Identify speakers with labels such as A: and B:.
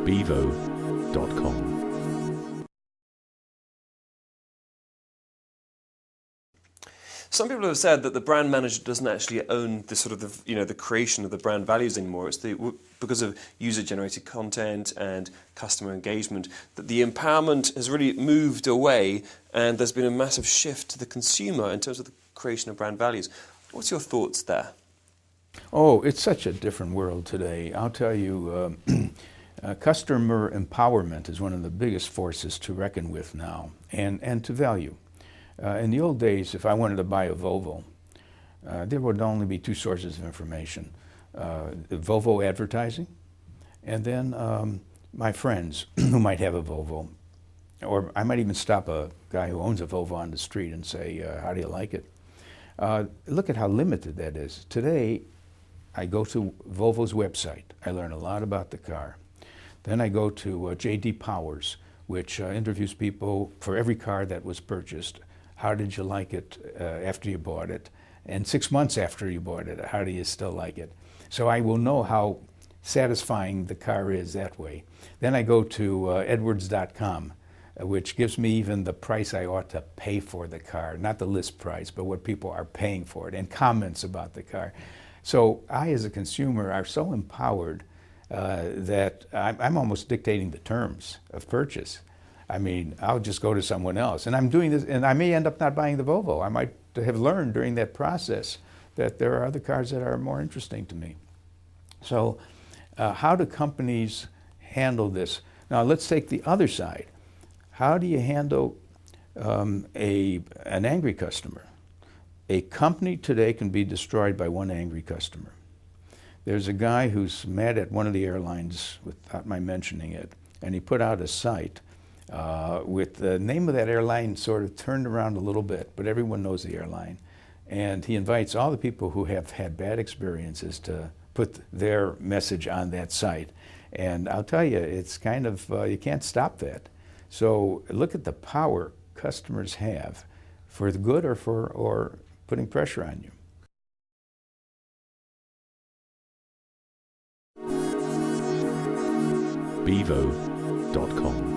A: bevo.com.
B: Some people have said that the brand manager doesn't actually own the sort of the creation of the brand values anymore. It's because of user-generated content and customer engagement that the empowerment has really moved away, and there's been a massive shift to the consumer in terms of the creation of brand values. What's your thoughts there?
C: Oh, it's such a different world today. I'll tell you, customer empowerment is one of the biggest forces to reckon with now, and to value. In the old days, if I wanted to buy a Volvo, there would only be two sources of information. Volvo advertising, and then my friends who might have a Volvo. Or I might even stop a guy who owns a Volvo on the street and say, how do you like it? Look at how limited that is. Today, I go to Volvo's website. I learn a lot about the car. Then I go to J.D. Powers, which interviews people for every car that was purchased. How did you like it after you bought it? And 6 months after you bought it, how do you still like it? So I will know how satisfying the car is that way. Then I go to Edwards.com, which gives me even the price I ought to pay for the car, not the list price, but what people are paying for it, and comments about the car. So I, as a consumer, are so empowered that I'm almost dictating the terms of purchase. I mean, I'll just go to someone else. And I'm doing this, and I may end up not buying the Volvo. I might have learned during that process that there are other cars that are more interesting to me. So how do companies handle this? Now, let's take the other side. How do you handle an angry customer? A company today can be destroyed by one angry customer. There's a guy who's mad at one of the airlines, without my mentioning it, and he put out a site with the name of that airline sort of turned around a little bit, but everyone knows the airline. And he invites all the people who have had bad experiences to put their message on that site. And I'll tell you, it's kind of, you can't stop that. So look at the power customers have for the good or putting pressure on you.
A: bevo.com